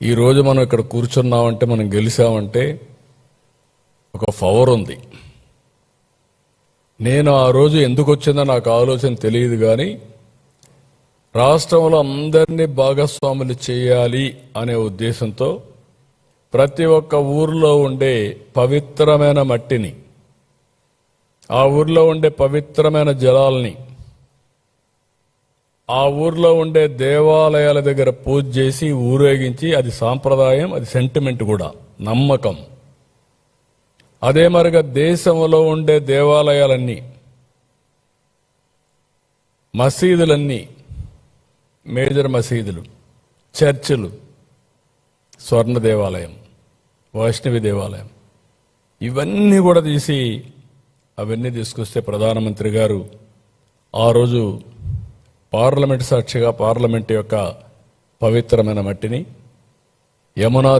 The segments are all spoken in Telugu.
ఈరోజు మనం ఇక్కడ కూర్చున్నామంటే, మనం గెలిచామంటే ఒక పవర్ ఉంది. నేను ఆ రోజు ఎందుకు వచ్చిందో నాకు ఆలోచన తెలియదు, కానీ రాష్ట్రంలో అందరినీ భాగస్వాములు చేయాలి అనే ఉద్దేశంతో ప్రతి ఒక్క ఊర్లో ఉండే పవిత్రమైన మట్టిని, ఆ ఊర్లో ఉండే పవిత్రమైన జలాల్ని, ఆ ఊర్లో ఉండే దేవాలయాల దగ్గర పూజ చేసి ఊరేగించి, అది సాంప్రదాయం, అది సెంటిమెంట్ కూడా, నమ్మకం. అదే మరిగా దేశంలో ఉండే దేవాలయాలన్నీ, మసీదులన్నీ, మేజర్ మసీదులు, చర్చిలు, స్వర్ణ దేవాలయం, వైష్ణవి దేవాలయం, ఇవన్నీ కూడా తీసి అవన్నీ తీసుకొస్తే ప్రధానమంత్రి గారు ఆ రోజు పార్లమెంట్ సాక్షిగా పార్లమెంట్ యొక్క పవిత్రమైన మట్టిని, యమునా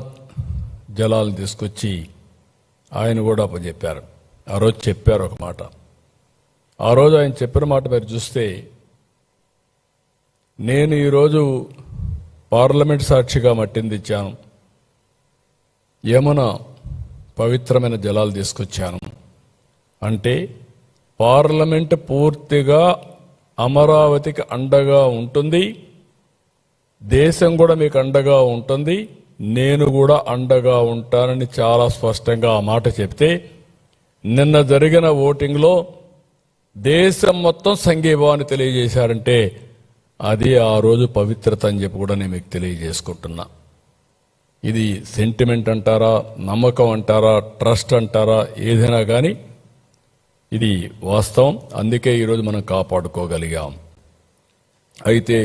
జలాలు తీసుకొచ్చి ఆయన కూడా చెప్పారు. ఆ రోజు చెప్పారు ఒక మాట. ఆ రోజు ఆయన చెప్పిన మాట మీరు చూస్తే, నేను ఈరోజు పార్లమెంట్ సాక్షిగా మట్టిని తెచ్చాను, యమున పవిత్రమైన జలాలు తీసుకొచ్చాను అంటే పార్లమెంట్ పూర్తిగా అమరావతికి అండగా ఉంటుంది, దేశం కూడా మీకు అండగా ఉంటుంది, నేను కూడా అండగా ఉంటానని చాలా స్పష్టంగా ఆ మాట చెప్తే, నిన్న జరిగిన ఓటింగ్లో దేశం మొత్తం సంఘీభావాన్ని తెలియజేశారంటే అది ఆ రోజు పవిత్రత అని చెప్పి కూడా నేను మీకు తెలియజేసుకుంటున్నా. ఇది సెంటిమెంట్ అంటారా, నమ్మకం అంటారా, ట్రస్ట్ అంటారా, ఏదైనా కానీ ఇది వాస్తవం. అందుకే ఈరోజు మనం కాపాడుకోగలిగాం. అయితే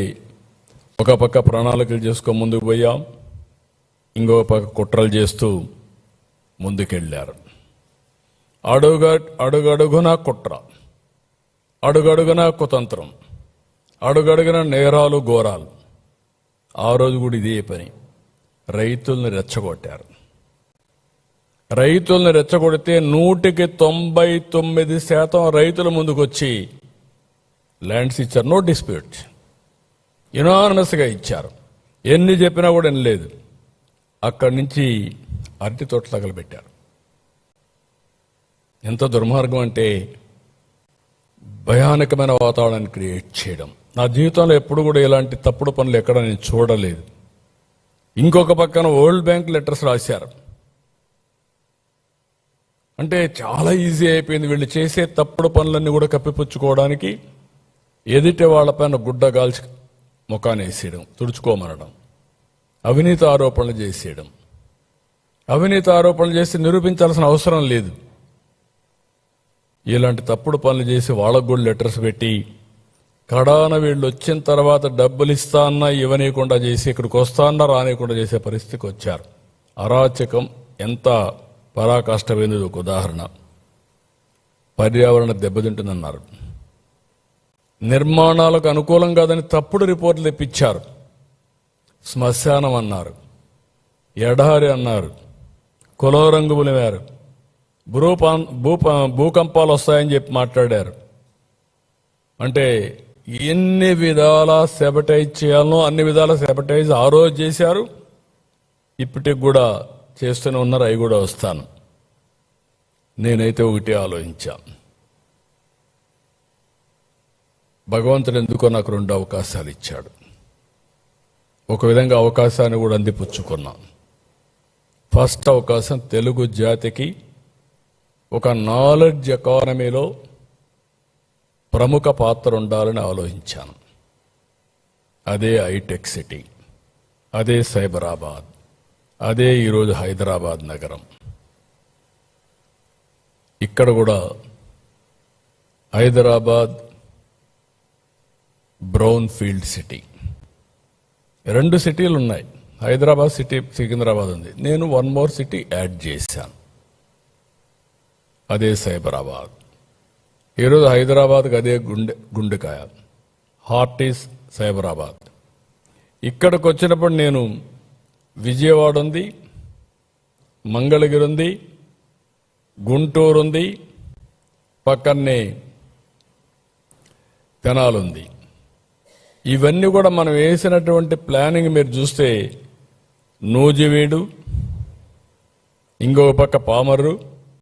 ఒక పక్క ప్రణాళికలు చేసుకొని ముందుకు పోయాం, ఇంకో పక్క కుట్రలు చేస్తూ ముందుకెళ్ళారు. అడుగడుగున కుట్ర, అడుగడుగున కుతంత్రం, అడుగడుగున నేరాలు ఘోరాలు. ఆ రోజు కూడా ఇదే పని. రైతుల్ని రెచ్చగొట్టారు. రైతుల్ని రెచ్చగొడితే 99% రైతుల ముందుకొచ్చి ల్యాండ్స్ ఇచ్చారు. నో డిస్ప్యూట్, యునానిమస్గా ఇచ్చారు. ఎన్ని చెప్పినా కూడా వినలేదు. అక్కడి నుంచి అరటి తోట తగలబెట్టారు. ఎంత దుర్మార్గం అంటే భయానకమైన వాతావరణాన్ని క్రియేట్ చేయడం. నా జీవితంలో ఎప్పుడు కూడా ఇలాంటి తప్పుడు పనులు ఎక్కడ నేను చూడలేదు. ఇంకొక పక్కన వరల్డ్ బ్యాంక్ లెటర్స్ రాశారు. అంటే చాలా ఈజీ అయిపోయింది వీళ్ళు చేసే తప్పుడు పనులన్నీ కూడా కప్పిపుచ్చుకోవడానికి. ఎదుటి వాళ్ళపైన గుడ్డ గాల్చి ముఖాన్ని వేసేయడం, తుడుచుకోమనడం, అవినీతి ఆరోపణలు చేసేయడం. అవినీతి ఆరోపణలు చేసి నిరూపించాల్సిన అవసరం లేదు. ఇలాంటి తప్పుడు పనులు చేసి వాళ్ళకు కూడా లెటర్స్ పెట్టి, కడాన వీళ్ళు వచ్చిన తర్వాత డబ్బులు ఇస్తా అన్నా ఇవ్వనీయకుండా చేసి, ఇక్కడికి వస్తా అన్నా రానియకుండా చేసే పరిస్థితికి వచ్చారు. అరాచకం ఎంత పరాకాష్ఠమైనది. ఒక ఉదాహరణ, పర్యావరణ దెబ్బతింటుందన్నారు, నిర్మాణాలకు అనుకూలం కాదని తప్పుడు రిపోర్టులు తెప్పించారు, శ్మశానం అన్నారు, ఎడారి అన్నారు, కులం రంగు పులిమారు, భూకంపాలు వస్తాయని చెప్పి మాట్లాడారు. అంటే ఎన్ని విధాల సెబటైజ్ చేయాలనో అన్ని విధాల సెబటైజ్ ఆ రోజు చేశారు, ఇప్పటికి కూడా చేస్తూనే ఉన్నారు. అవి కూడా వస్తాను. నేనైతే ఒకటి ఆలోచించాను, భగవంతుడు ఎందుకో నాకు 2 అవకాశాలు ఇచ్చాడు. ఒక విధంగా అవకాశాన్ని కూడా అందిపుచ్చుకున్నాను. ఫస్ట్ అవకాశం, తెలుగు జాతికి ఒక నాలెడ్జ్ ఎకానమీలో ప్రముఖ పాత్ర ఉండాలని ఆలోచించాను. అదే హైటెక్ సిటీ, అదే సైబరాబాద్, అదే ఈరోజు హైదరాబాద్ నగరం. ఇక్కడ కూడా హైదరాబాద్ బ్రౌన్ ఫీల్డ్ సిటీ, 2 సిటీలు ఉన్నాయి. హైదరాబాద్ సిటీ, సికింద్రాబాద్ ఉంది. నేను 1 మోర్ సిటీ యాడ్ చేశాను, అదే సైబరాబాద్. ఈరోజు హైదరాబాద్కి అదే గుండెకాయ, హార్ట్ ఈస్ సైబరాబాద్. ఇక్కడికి వచ్చినప్పుడు నేను విజయవాడ ఉంది, మంగళగిరి ఉంది, గుంటూరు ఉంది, పక్కనే తెనాలి ఉంది. ఇవన్నీ కూడా మనం వేసినటువంటి ప్లానింగ్ మీరు చూస్తే నూజివీడు, ఇంకొక పక్క పామర్రు,